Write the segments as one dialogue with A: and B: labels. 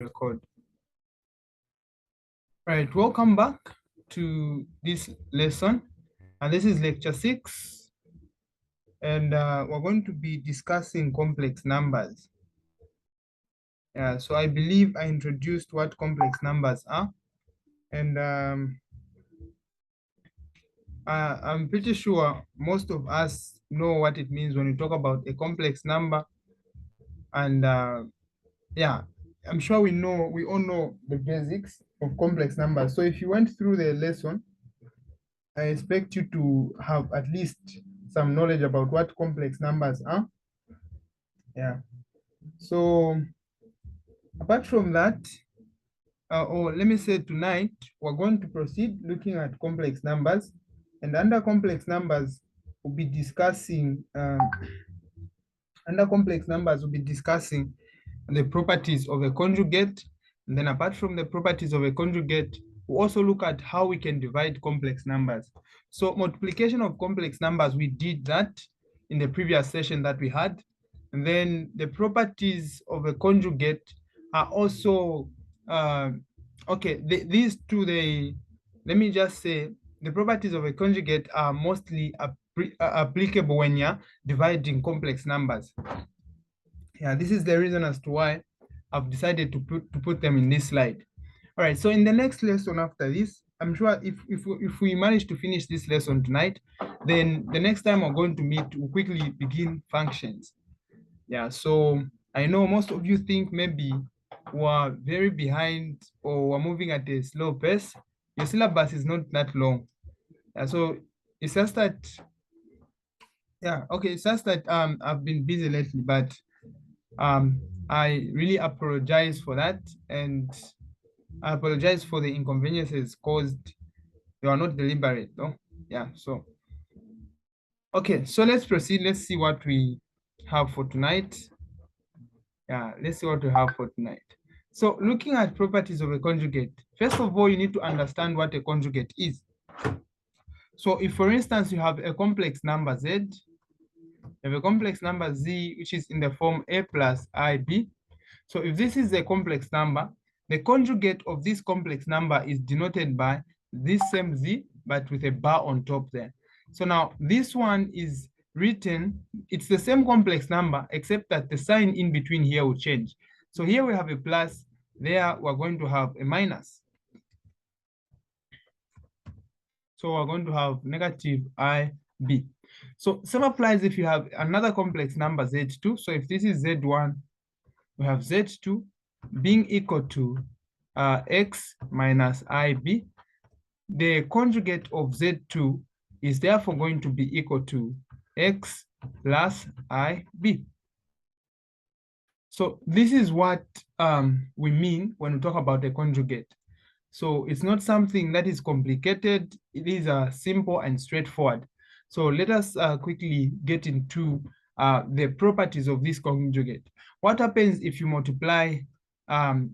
A: Record. Right, welcome back to this lesson, and this is lecture 6, and we're going to be discussing complex numbers. So I believe I introduced what complex numbers are, and I'm pretty sure most of us know what it means when we talk about a complex number, and yeah, I'm sure we all know the basics of complex numbers. So if you went through the lesson, I expect you to have at least some knowledge about what complex numbers are. Yeah. So apart from that, or let me say tonight, we're going to proceed looking at complex numbers. And under complex numbers, we'll be discussing, the properties of a conjugate. And then apart from the properties of a conjugate, we also look at how we can divide complex numbers. So multiplication of complex numbers, we did that in the previous session that we had. And then the properties of a conjugate are also, okay, these two, let me just say, the properties of a conjugate are mostly applicable when you're dividing complex numbers. Yeah, this is the reason as to why I've decided to put them in this slide. All right, so in the next lesson after this, I'm sure if we manage to finish this lesson tonight, then the next time we're going to meet, we'll quickly begin functions. Yeah, so I know most of you think maybe we're very behind or we're moving at a slow pace. Your syllabus is not that long. So it's just that, yeah, okay, it's just that I've been busy lately, but I really apologize for that, and I apologize for the inconveniences caused. They are not deliberate, though. Yeah, so okay, so let's proceed. Let's see what we have for tonight. Yeah, let's see what we have for tonight. So looking at properties of a conjugate, first of all, you need to understand what a conjugate is. So if, for instance, you have a complex number z, you have a complex number z, which is in the form a plus ib. So if this is a complex number, the conjugate of this complex number is denoted by this same z, but with a bar on top there. So now this one is written, it's the same complex number, except that the sign in between here will change. So here we have a plus, there we're going to have a minus. So we're going to have negative ib. So same applies if you have another complex number z2. So if this is z1, we have z2 being equal to x minus ib. The conjugate of z2 is therefore going to be equal to x plus ib. So this is what we mean when we talk about a conjugate. So it's not something that is complicated. It is simple and straightforward. So let us quickly get into the properties of this conjugate. What happens if you multiply two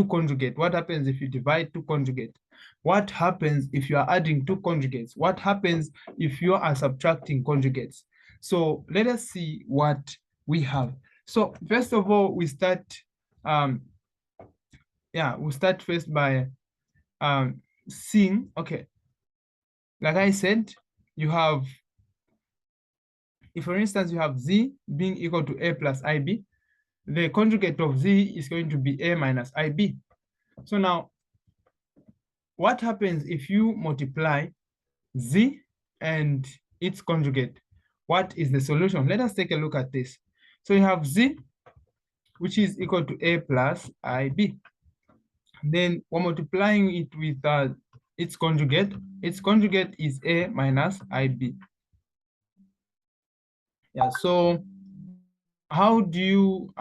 A: conjugate? What happens if you divide two conjugate? What happens if you are adding two conjugates? What happens if you are subtracting conjugates? So let us see what we have. So first of all, we start we'll start first by seeing, okay, like I said, you have, if for instance you have z being equal to a plus ib, the conjugate of z is going to be a minus ib. So now, what happens if you multiply z and its conjugate? What is the solution? Let us take a look at this. So you have z, which is equal to a plus ib. Then we're multiplying it with its conjugate. Its conjugate is a minus ib. Yeah, so how do you,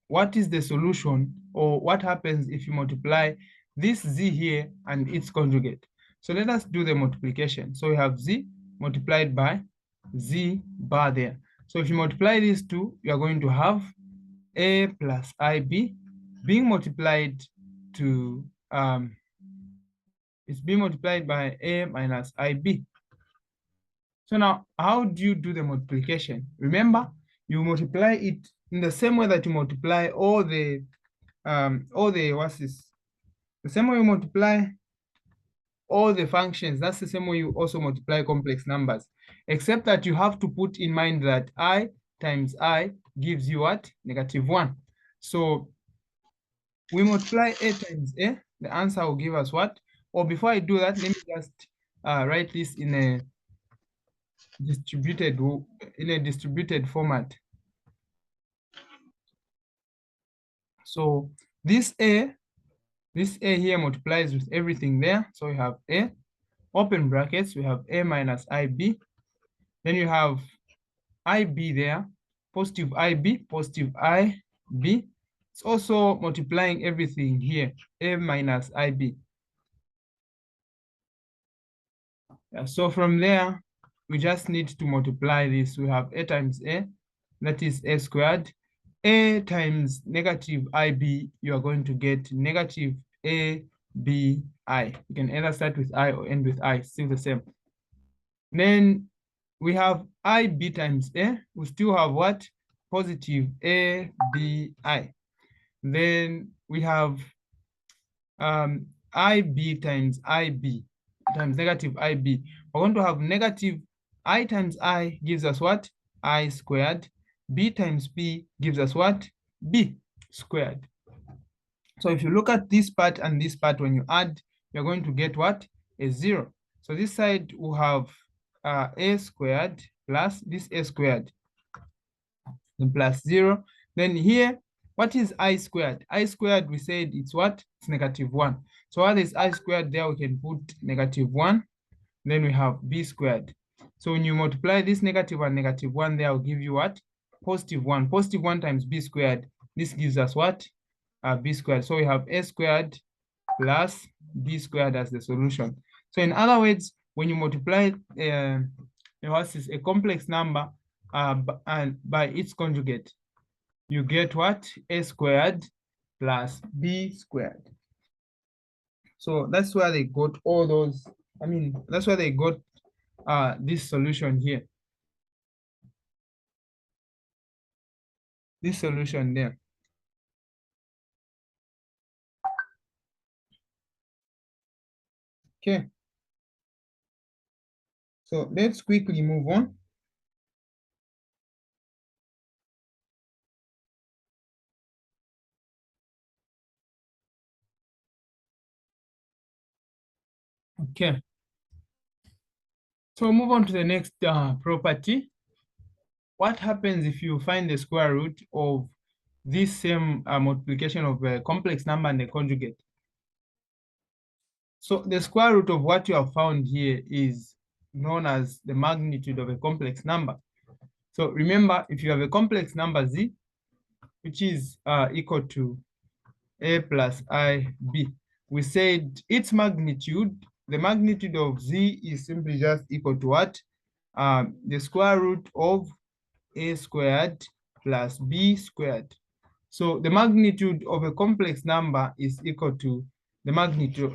A: what is the solution, or what happens if you multiply this z here and its conjugate? So let us do the multiplication. So we have z multiplied by z bar there. So if you multiply these two, you are going to have a plus ib being multiplied to, it's being multiplied by a minus ib. So now, how do you do the multiplication? Remember, you multiply it in the same way that you multiply all the what's this? The same way you multiply all the functions, that's the same way you also multiply complex numbers, except that you have to put in mind that I times I gives you what? -1. So we multiply a times a, the answer will give us what? Or before I do that, let me just write this in a distributed format. So this a here multiplies with everything there. So we have a, open brackets, we have a minus ib. Then you have ib there, positive ib, positive ib. It's also multiplying everything here, a minus ib. Yeah, so from there, we just need to multiply this. We have a times a, that is a squared. A times negative ib, you are going to get negative abi. You can either start with I or end with I, still the same. Then we have ib times a, we still have what? Positive abi. Then we have ib times ib times negative ib. We're going to have negative I times I gives us what? I squared. B times B gives us what? B squared. So if you look at this part and this part, when you add, you're going to get what? A 0. So this side will have a squared plus this a squared, then plus 0. Then here, what is I squared? I squared, we said it's what? It's -1. So while there's I squared there, we can put -1. Then we have b squared. So when you multiply this negative and -1 there, will give you what? +1. +1 times b squared. This gives us what? B squared. So we have a squared plus b squared as the solution. So in other words, when you multiply a complex number and by its conjugate, you get what? A squared plus b squared. So that's where they got all those, that's where they got this solution here. This solution there. Okay. So let's quickly move on. Okay. So move on to the next property. What happens if you find the square root of this same multiplication of a complex number and a conjugate? So the square root of what you have found here is known as the magnitude of a complex number. So remember, if you have a complex number z, which is equal to a plus ib, we said its magnitude, the magnitude of z is simply just equal to what? The square root of a squared plus b squared. So the magnitude of a complex number is equal to the magnitude,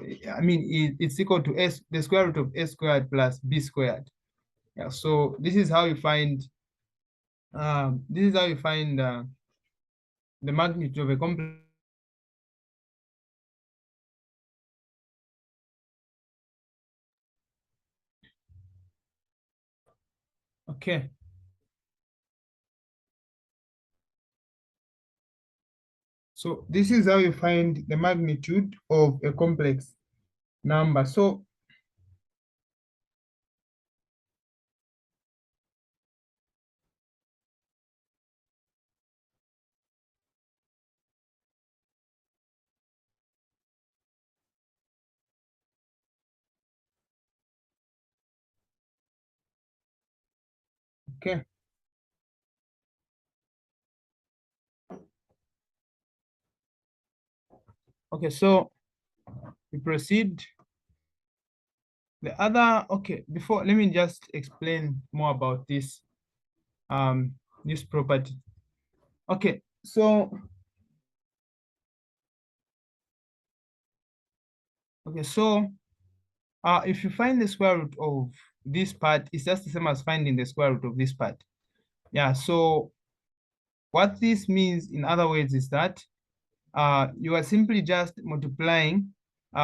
A: it's equal to the square root of a squared plus b squared. Yeah, so this is how you find the magnitude of a complex. Okay. So this is how you find the magnitude of a complex number. So okay. Okay, so we proceed. The other, okay, before, let me just explain more about this, this property. Okay, so, if you find the square root of this part, it's just the same as finding the square root of this part. Yeah, so what this means in other words is that you are simply just multiplying, you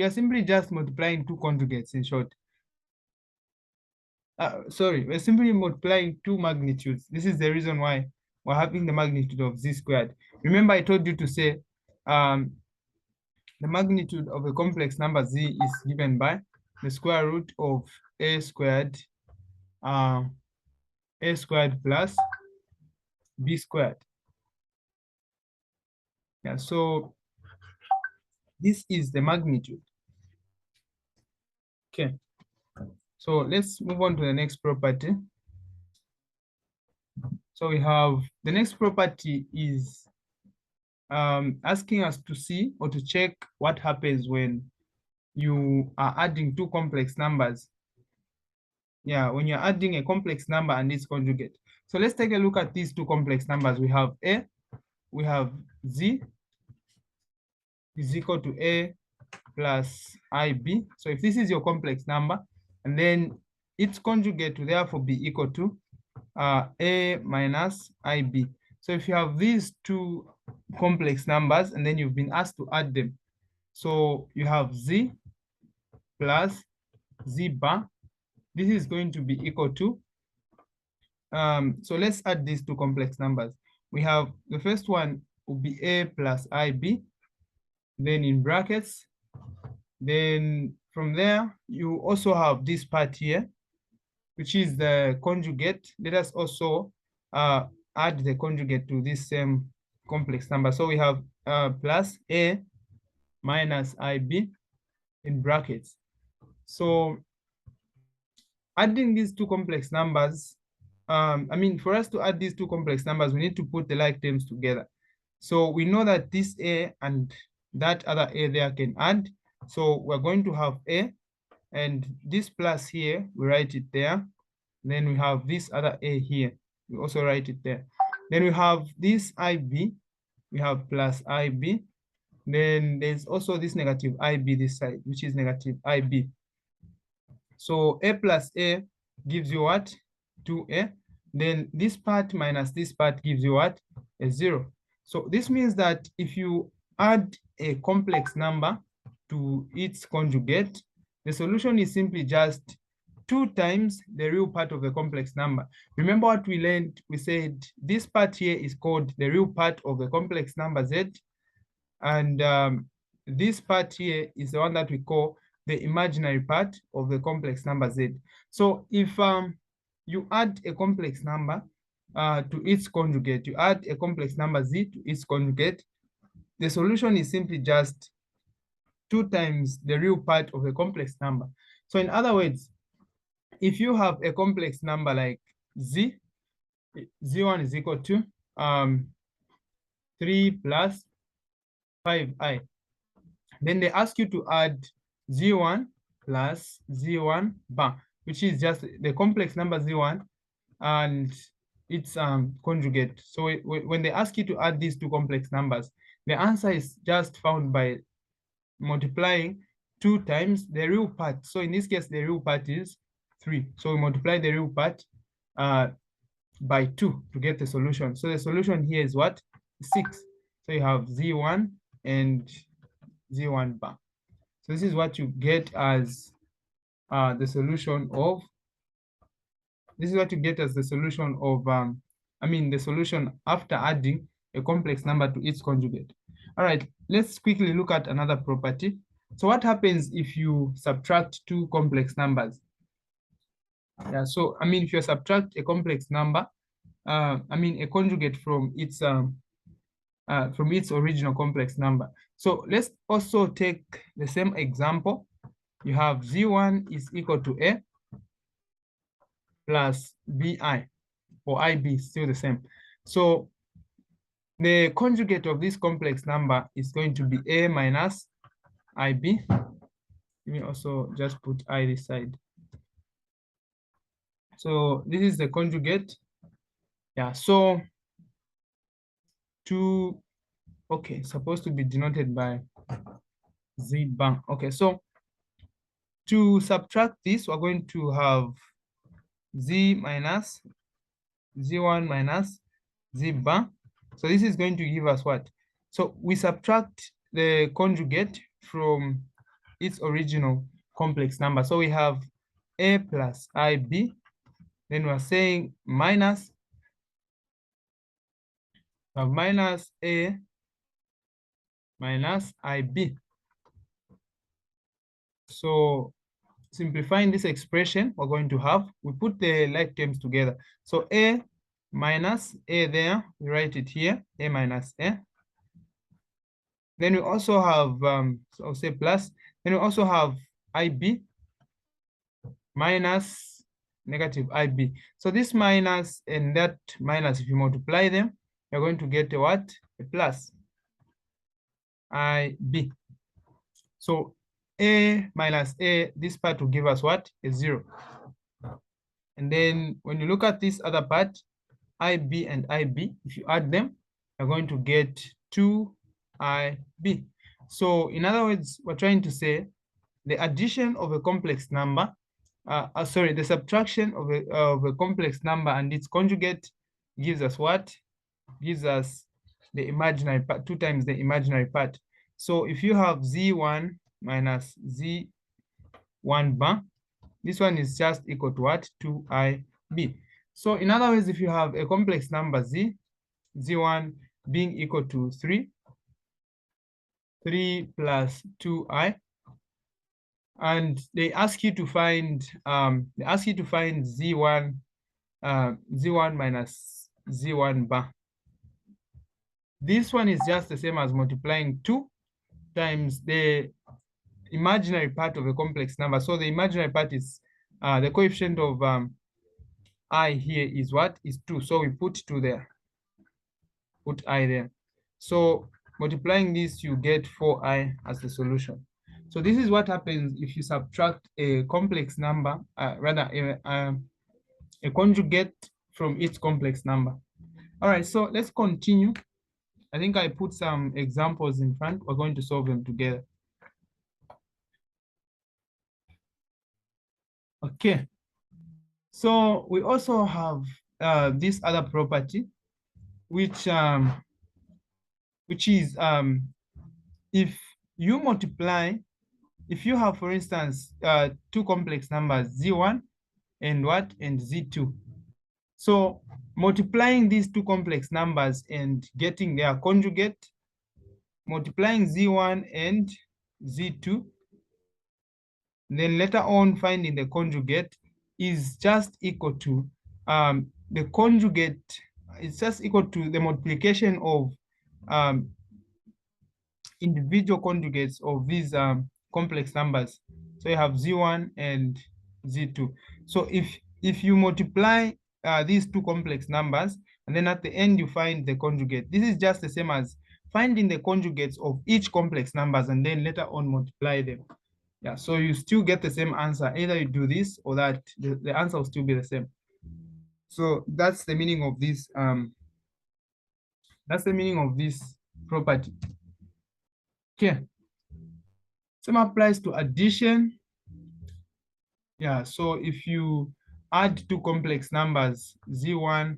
A: are simply just multiplying two conjugates in short. Sorry, we're simply multiplying two magnitudes. This is the reason why we're having the magnitude of z squared. Remember, I told you to say the magnitude of a complex number z is given by the square root of a squared plus b squared. Yeah, so this is the magnitude. Okay, so let's move on to the next property. So we have the next property is asking us to see or to check what happens when you are adding two complex numbers. Yeah, when you're adding a complex number and its conjugate. So let's take a look at these two complex numbers. We have a, we have z is equal to a plus ib. So if this is your complex number, and then its conjugate will therefore be equal to a minus ib. So if you have these two complex numbers and then you've been asked to add them, so you have z plus z bar. This is going to be equal to, so let's add these two complex numbers. We have the first one will be a plus ib, then in brackets. Then from there, you also have this part here, which is the conjugate. Let us also add the conjugate to this same complex number. So we have plus a minus ib in brackets. So adding these two complex numbers, for us to add these two complex numbers, we need to put the like terms together. So we know that this a and that other a there can add. So we're going to have a, and this plus here, we write it there. Then we have this other a here, we also write it there. Then we have this ib, we have plus ib. Then there's also this negative ib this side, which is negative ib. So a plus a gives you what? 2a. Then this part minus this part gives you what? A 0. So this means that if you add a complex number to its conjugate, the solution is simply just 2 times the real part of the complex number. Remember what we learned? We said this part here is called the real part of the complex number z. And this part here is the one that we call the imaginary part of the complex number z. So if you add a complex number to its conjugate, you add a complex number z to its conjugate, the solution is simply just 2 times the real part of the complex number. So in other words, if you have a complex number like z, z1 is equal to 3 plus 5i, then they ask you to add z1 plus z1 bar, which is just the complex number z1 and its conjugate. So when they ask you to add these two complex numbers, the answer is just found by multiplying 2 times the real part. So in this case, the real part is 3. So we multiply the real part by 2 to get the solution. So the solution here is what? 6. So you have z1 and z1 bar. So this is what you get as the solution of, this is what you get as the solution of, the solution after adding a complex number to its conjugate. All right, let's quickly look at another property. So what happens if you subtract two complex numbers? Yeah, so if you subtract a complex number, a conjugate from its original complex number. So let's also take the same example. You have z1 is equal to a plus bi, or ib is still the same. So the conjugate of this complex number is going to be a minus ib. Let me also just put I this side. So this is the conjugate. Yeah, so supposed to be denoted by z bar. Okay, so to subtract this, we're going to have z minus z1 minus z bar. So this is going to give us what? So we subtract the conjugate from its original complex number. So we have a plus ib. Then we're saying minus a minus ib. So simplifying this expression, we're going to have, we put the like terms together. So a minus a there, we write it here, a minus a. Then we also have, so I'll say plus, then we also have ib minus negative ib. So this minus and that minus, if you multiply them, you're going to get a what? A plus ib. So a minus a, this part will give us what? A 0. And then when you look at this other part, ib and ib, if you add them, you're going to get 2ib. So in other words, we're trying to say the addition of a complex number, the subtraction of a complex number and its conjugate gives us what? Gives us the imaginary part, 2 times the imaginary part. So if you have z1 minus z1 bar, this one is just equal to what? 2ib. So in other words, if you have a complex number z1 being equal to 3 plus 2i, and they ask you to find z1 minus z1 bar. This one is just the same as multiplying 2 times the imaginary part of a complex number. So the imaginary part is the coefficient of I here is what? Is 2. So we put 2 there. Put I there. So multiplying this, you get 4i as the solution. So this is what happens if you subtract a complex number, a conjugate from its complex number. All right, so let's continue. I think I put some examples in front. We're going to solve them together. Okay. So we also have this other property, which is if you multiply, if you have, for instance, 2 complex numbers, z1 and what? And z2. So multiplying these 2 complex numbers and getting their conjugate, multiplying z1 and z2, then later on finding the conjugate is just equal to the conjugate, it's just equal to the multiplication of individual conjugates of these complex numbers. So you have z1 and z2. So if you multiply these 2 complex numbers, and then at the end you find the conjugate, this is just the same as finding the conjugates of each complex numbers and then later on multiply them. Yeah, so you still get the same answer. Either you do this or that, the answer will still be the same. So that's the meaning of this. That's the meaning of this property. Okay. Same applies to addition. Yeah, so if you add 2 complex numbers, z1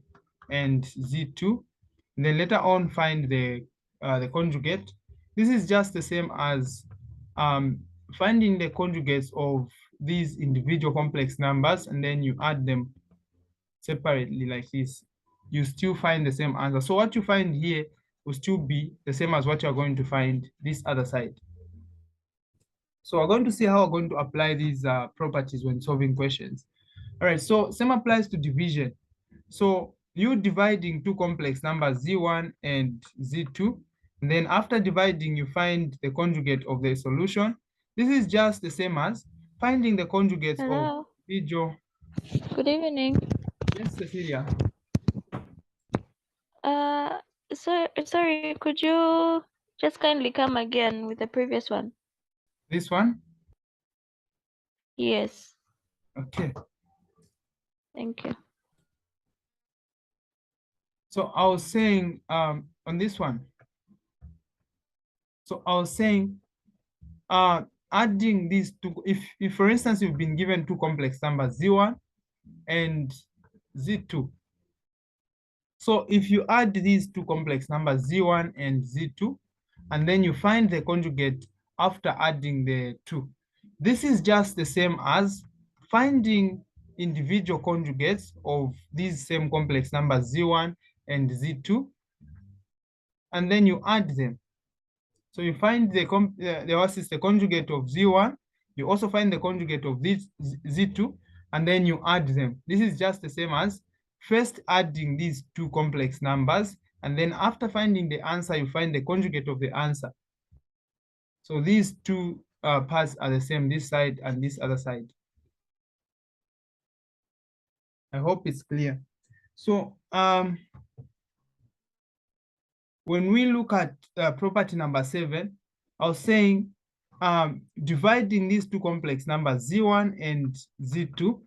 A: and z2, then later on find the conjugate. This is just the same as finding the conjugates of these individual complex numbers, and then you add them separately like this. You still find the same answer. So what you find here will still be the same as what you're going to find this other side. So we're going to see how we're going to apply these properties when solving questions. All right, so same applies to division. So you dividing 2 complex numbers, z1 and z2. And then after dividing, you find the conjugate of the solution. This is just the same as finding the conjugates of individual.
B: Good evening.
A: Yes, Cecilia.
B: Sorry, could you just kindly come again with the previous one?
A: This one?
B: Yes.
A: Okay.
B: Thank you.
A: So I was saying on this one. So I was saying adding these 2, if for instance you've been given 2 complex numbers, z1 and z2, So if you add these two complex numbers, Z1 and Z2, and then you find the conjugate after adding the two, this is just the same as finding individual conjugates of these same complex numbers, Z1 and Z2, and then you add them. So you find the conjugate of Z1, you also find the conjugate of this Z2, and then you add them. This is just the same as first adding these two complex numbers, and then after finding the answer, you find the conjugate of the answer. So these two parts are the same, this side and this other side. I hope it's clear. So when we look at property number 7, I was saying dividing these two complex numbers, Z1 and Z2,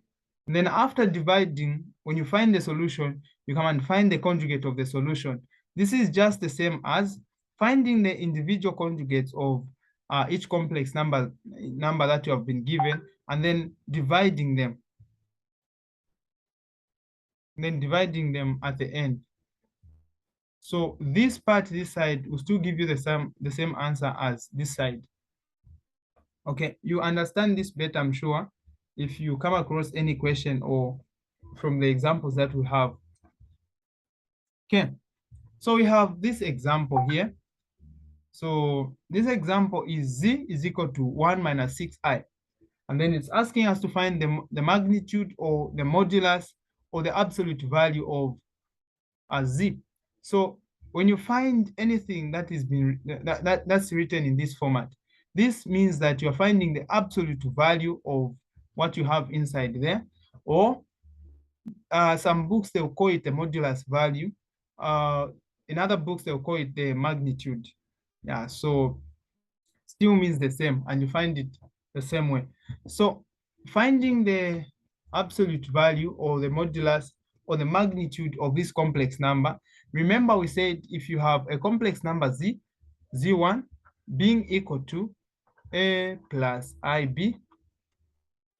A: and then after dividing, when you find the solution, you come and find the conjugate of the solution. This is just the same as finding the individual conjugates of each complex number that you have been given, and then dividing them. And then dividing them at the end. So this part, this side, will still give you the same answer as this side. Okay, you understand this better, I'm sure, if you come across any question or from the examples that we have. Okay, so we have this example here. So this example is Z is equal to 1 minus 6i. And then it's asking us to find the magnitude or the modulus or the absolute value of Z. So when you find anything that is that's written in this format, this means that you're finding the absolute value of what you have inside there, or some books they'll call it the modulus value. In other books they'll call it the magnitude. Yeah, so still means the same, and you find it the same way. So finding the absolute value or the modulus or the magnitude of this complex number, remember we said if you have a complex number Z, Z1 being equal to A plus IB,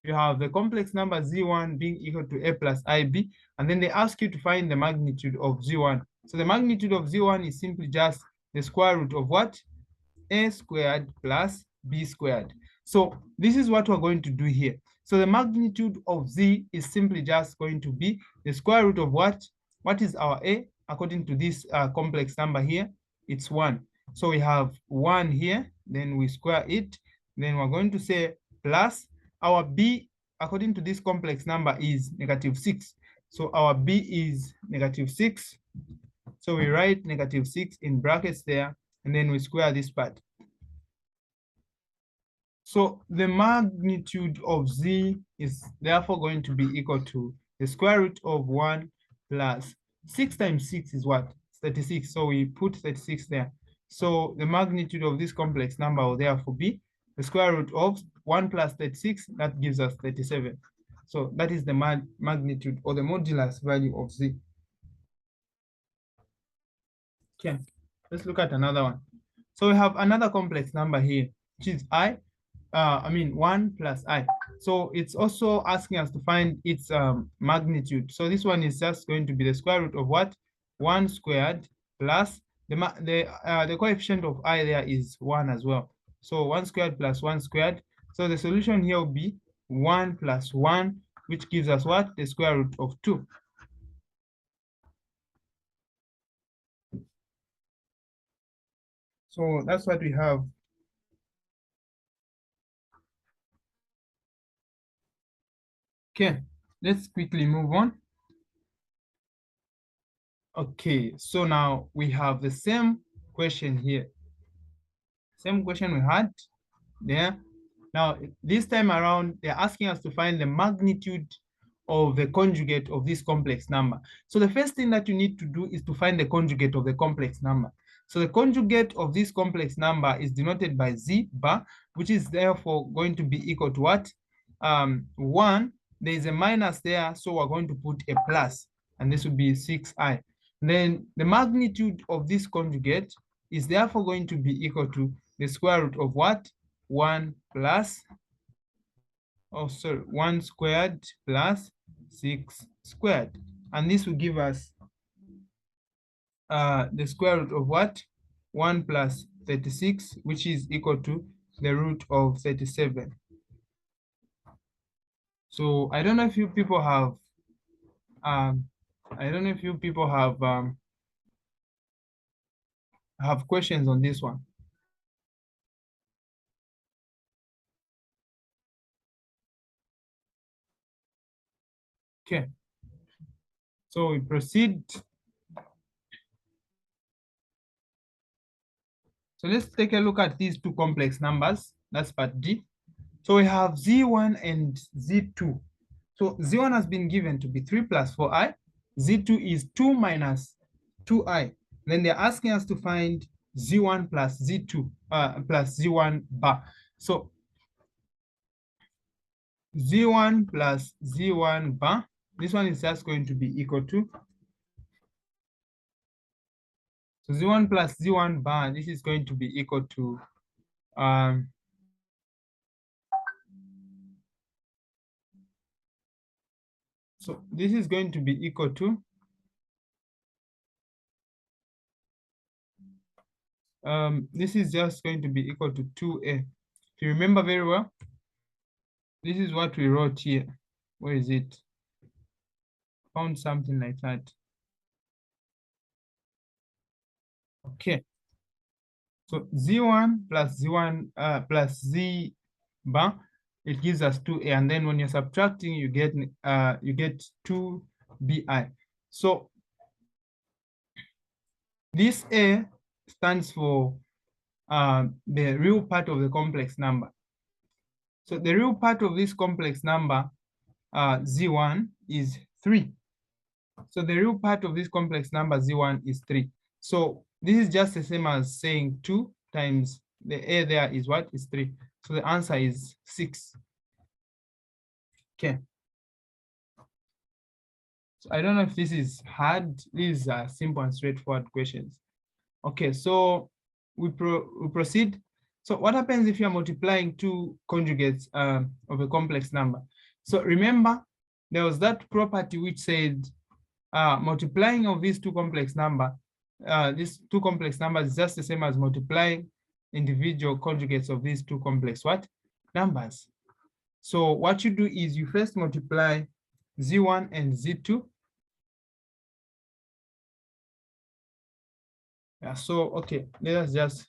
A: you have the complex number Z1 being equal to A plus IB, and then they ask you to find the magnitude of Z1. So the magnitude of Z1 is simply just the square root of what? A squared plus B squared. So this is what we're going to do here. So the magnitude of Z is simply just going to be the square root of what? What is our A? According to this complex number here, it's 1. So we have 1 here, then we square it. Then we're going to say plus our B, according to this complex number, is -6. So our B is -6. So we write -6 in brackets there, and then we square this part. So the magnitude of Z is therefore going to be equal to the square root of 1 plus 6 times 6 is what? 36. So we put 36 there. So the magnitude of this complex number will therefore be the square root of 1 plus 36. That gives us 37. So that is the magnitude or the modulus value of Z. Okay, let's look at another one. So we have another complex number here, which is 1 plus I. So it's also asking us to find its magnitude. So this one is just going to be the square root of what? 1 squared plus the coefficient of I there is 1 as well. So 1 squared plus 1 squared. So the solution here will be 1 plus 1, which gives us what? The square root of 2. So that's what we have. Okay, let's quickly move on. Okay, so now we have the same question here. Same question we had there. Now, this time around, they're asking us to find the magnitude of the conjugate of this complex number. So the first thing that you need to do is to find the conjugate of the complex number. So the conjugate of this complex number is denoted by Z bar, which is therefore going to be equal to what? 1, there is a minus there, so we're going to put a plus, and this would be 6i. Then the magnitude of this conjugate is therefore going to be equal to the square root of what? 1 plus, 1 squared plus 6 squared. And this will give us the square root of what? 1 plus 36, which is equal to the root of 37. So I don't know if you people have have questions on this one. Okay. So we proceed. So let's take a look at these two complex numbers. That's part D. So we have Z1 and Z2. So Z1 has been given to be 3 plus 4i. Z2 is 2 minus 2i. Then they're asking us to find Z1 plus Z2 plus Z1 bar. So Z1 plus Z1 bar, this one is just going to be equal to, so Z1 plus Z1 bar, this is going to be equal to, so this is going to be equal to, this is just going to be equal to 2a. If you remember very well, this is what we wrote here. Where is it? Found something like that. Okay. So Z1 plus Z1 plus Z bar, it gives us 2a, and then when you're subtracting, you get 2bi. So this a stands for the real part of the complex number. So the real part of this complex number, Z1, is 3. So the real part of this complex number, Z1, is 3. So this is just the same as saying 2 times the a there is what? Is 3. So the answer is 6. Okay. So I don't know if this is hard. These are simple and straightforward questions. Okay, so we proceed. So what happens if you're multiplying two conjugates of a complex number? So remember, there was that property which said multiplying of these two complex numbers is just the same as multiplying individual conjugates of these two complex numbers. So what you do is you first multiply Z1 and Z2. Yeah, so okay, let us just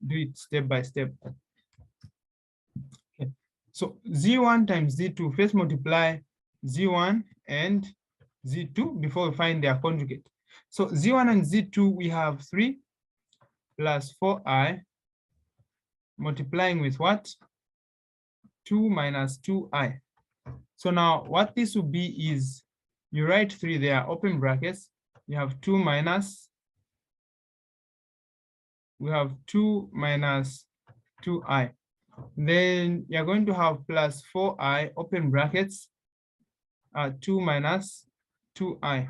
A: do it step by step. Okay, so Z1 times Z2, first multiply Z1 and Z2 before we find their conjugate. So Z1 and Z2, we have 3 plus 4i multiplying with what? 2 minus 2i. So now what this will be is, you write 3 there, open brackets, you have 2 minus, we have 2 minus 2i. Then you're going to have plus 4i, open brackets, 2 minus 2i.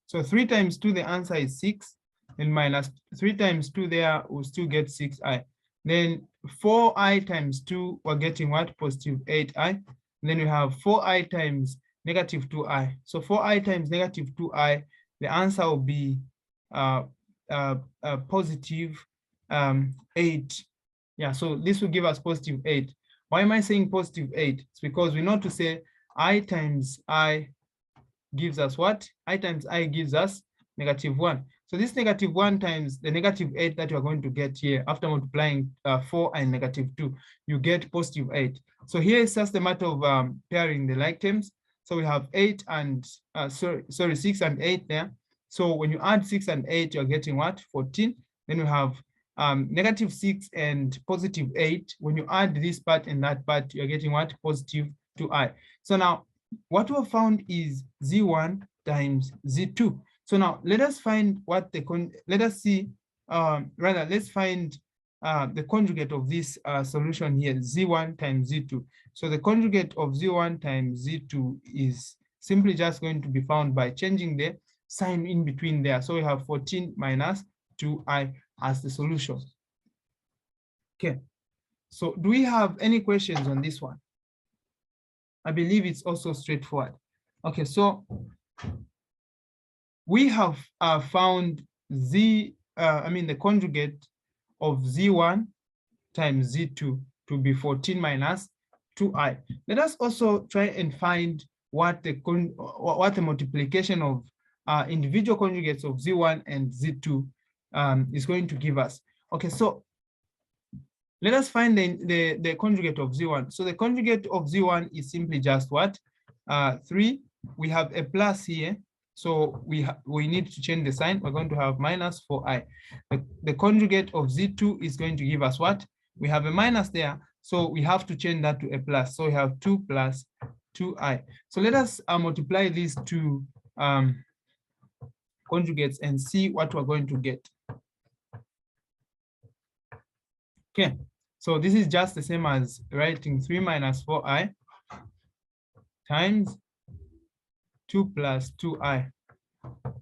A: So 3 times 2, the answer is 6. And minus 3 times 2 there, we'll still get 6i. Then 4i times 2, we're getting what? Positive 8i. Then we have 4i times negative 2i. So 4i times negative 2i, the answer will be positive 8. Yeah, so this will give us positive 8. Why am I saying positive 8? It's because we know to say I times I gives us what? I times I gives us negative 1. So this negative 1 times the negative 8 that you're going to get here after multiplying 4 and negative 2, you get positive 8. So here it's just a matter of pairing the like terms. So we have 8 and, 6 and 8 there. So when you add 6 and 8, you're getting what? 14. Then we have negative 6 and positive 8. When you add this part and that part, you're getting what? Positive 2i. So now what we have found is Z1 times Z2. So now let us find what let's find the conjugate of this solution here, Z1 times Z2. So the conjugate of Z1 times Z2 is simply just going to be found by changing the sign in between there. So we have 14 minus 2i as the solution. Okay, so do we have any questions on this one? I believe it's also straightforward. Okay, so we have found the conjugate of z1 times z2 to be 14 minus 2i. Let us also try and find what the multiplication of individual conjugates of z1 and z2 is going to give us. Okay, so let us find the conjugate of z1. So the conjugate of z1 is simply just what? 3. We have a plus here, so we need to change the sign. We're going to have minus 4i. The conjugate of z2 is going to give us what? We have a minus there, so we have to change that to a plus. So we have 2 plus 2i. So let us multiply these two conjugates and see what we're going to get. Okay, so this is just the same as writing 3 minus 4i times 2 plus 2i.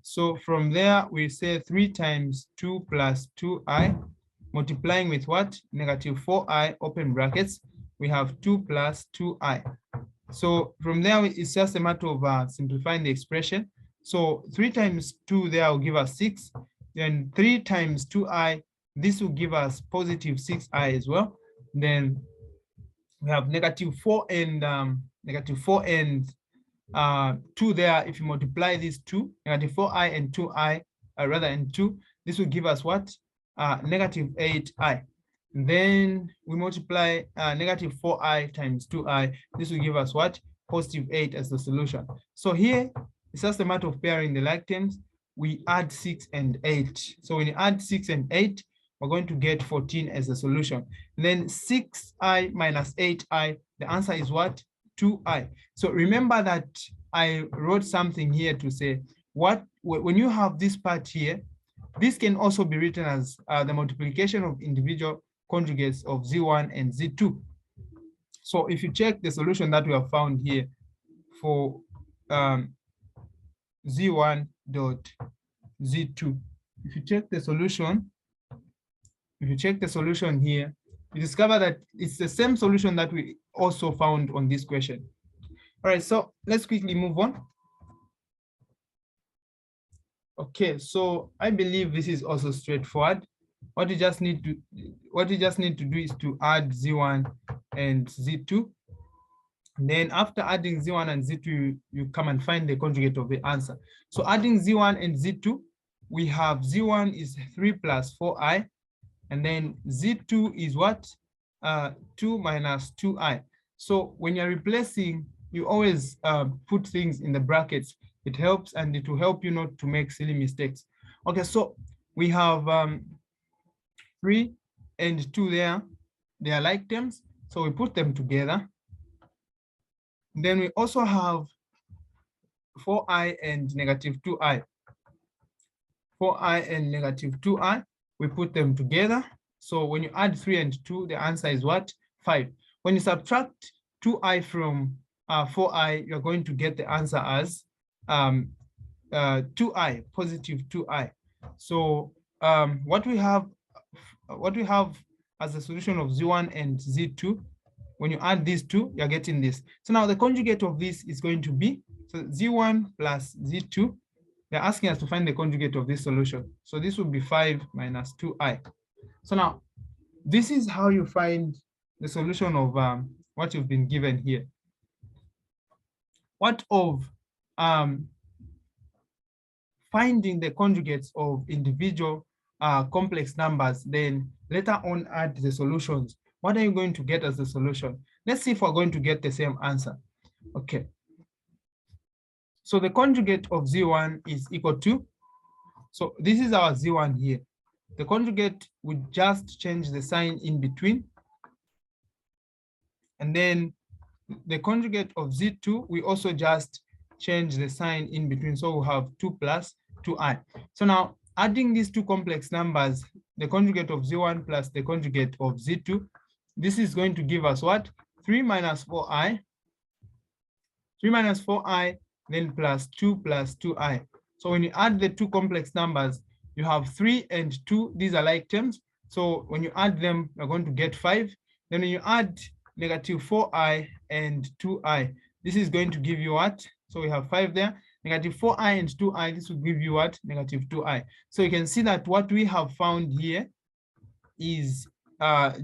A: So from there, we say 3 times 2 plus 2i, multiplying with what? Negative 4i, open brackets. We have 2 plus 2i. So from there, it's just a matter of simplifying the expression. So 3 times 2 there will give us 6. Then 3 times 2i, this will give us positive 6i as well. Then we have negative 4 and 2 there. If you multiply these two, negative 4i and 2i, rather than 2, this will give us what? Negative 8i. Then we multiply negative 4i times 2i. This will give us what? Positive 8 as the solution. So here, it's just a matter of pairing the like terms. We add 6 and 8. So when you add 6 and 8, we're going to get 14 as the solution. And then 6i minus 8i, the answer is what? 2i. So remember that I wrote something here to say when you have this part here, this can also be written as the multiplication of individual conjugates of z1 and z2. So if you check the solution that we have found here for z1 dot z2, if you check the solution here, you discover that it's the same solution that we also found on this question. All right, so let's quickly move on. Okay, so I believe this is also straightforward. What you just need to do is to add z1 and z2. And then after adding z1 and z2, you come and find the conjugate of the answer. So adding z1 and z2, we have z1 is 3 plus 4i, and then z2 is what? 2 minus 2i. So when you're replacing, you always put things in the brackets. It helps, and it will help you not to make silly mistakes. Okay, so we have 3 and 2 there. They are like terms, so we put them together. Then we also have 4i and negative 2i. 4i and negative 2i, we put them together. So when you add 3 and 2, the answer is what? 5. When you subtract 2i from 4i, you're going to get the answer as 2i, positive 2i. So what we have as a solution of z1 and z2, when you add these two, you're getting this. So now the conjugate of this is going to be, so z1 plus z2, they're asking us to find the conjugate of this solution. So this would be 5 minus 2i. So now, this is how you find the solution of what you've been given here. What of finding the conjugates of individual complex numbers, then later on add the solutions? What are you going to get as the solution? Let's see if we're going to get the same answer. Okay. So the conjugate of z1 is equal to, so this is our z1 here. The conjugate would just change the sign in between. And then the conjugate of z2, we also just change the sign in between. So we'll have 2 plus 2i. So now adding these two complex numbers, the conjugate of z1 plus the conjugate of z2, this is going to give us what? 3 minus 4i. 3 minus 4i, then plus 2 plus 2i. So when you add the two complex numbers, you have 3 and 2. These are like terms. So when you add them, you're going to get 5. Then when you add negative 4i and 2i, this is going to give you what? So we have 5 there. negative 4i and 2i, this will give you what? Negative 2i. So you can see that what we have found here is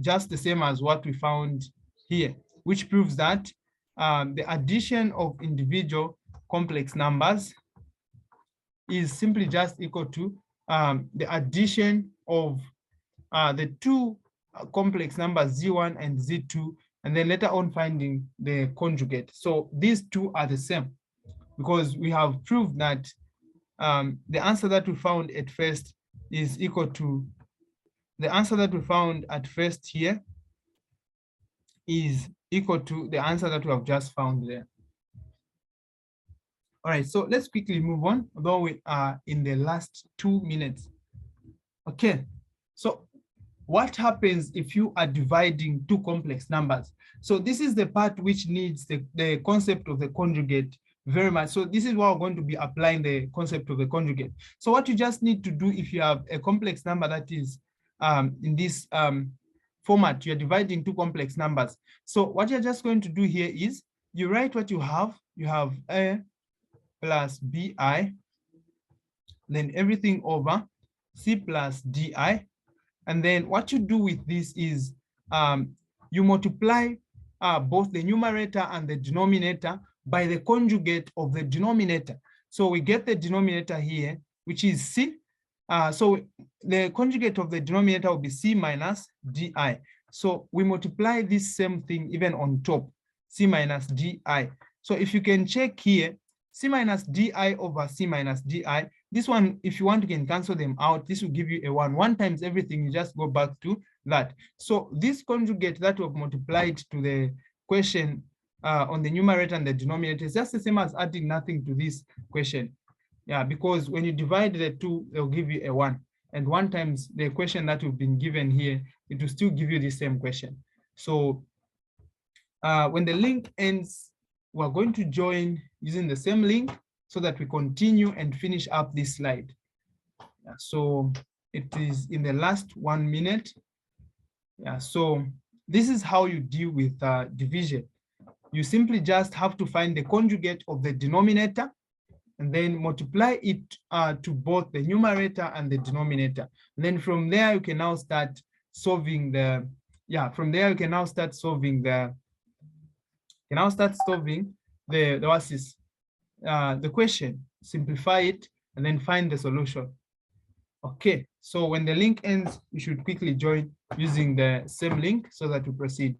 A: just the same as what we found here, which proves that the addition of individual complex numbers is simply just equal to the addition of the two complex numbers z1 and z2, and then later on finding the conjugate. So these two are the same, because we have proved that the answer that we found at first is equal to the answer that we found at first here is equal to the answer that we have just found there. All right, so let's quickly move on, although we are in the last 2 minutes. Okay, so what happens if you are dividing two complex numbers? So this is the part which needs the concept of the conjugate very much. So this is why we're going to be applying the concept of the conjugate. So what you just need to do if you have a complex number that is in this format, you're dividing two complex numbers. So what you're just going to do here is you write what you have. You have a plus bi, then everything over c plus di. And then what you do with this is you multiply both the numerator and the denominator by the conjugate of the denominator. So we get the denominator here, which is c. So the conjugate of the denominator will be c minus di. So we multiply this same thing even on top, c minus di. So if you can check here, c minus di over c minus di, this one, if you want, you can cancel them out. This will give you a 1. 1 times everything, you just go back to that. So this conjugate that we've multiplied to the question on the numerator and the denominator is just the same as adding nothing to this question. Yeah, because when you divide the two, they'll give you a 1. And 1 times the question that we've been given here, it will still give you the same question. So when the link ends, we're going to join using the same link so that we continue and finish up this slide. Yeah, so it is in the last 1 minute. Yeah, so this is how you deal with division. You simply just have to find the conjugate of the denominator and then multiply it to both the numerator and the denominator. And then from there, you can now start solving the, from there, you can now start solving the, what's this? The question, simplify it, and then find the solution. Okay, so when the link ends, you should quickly join using the same link so that we proceed.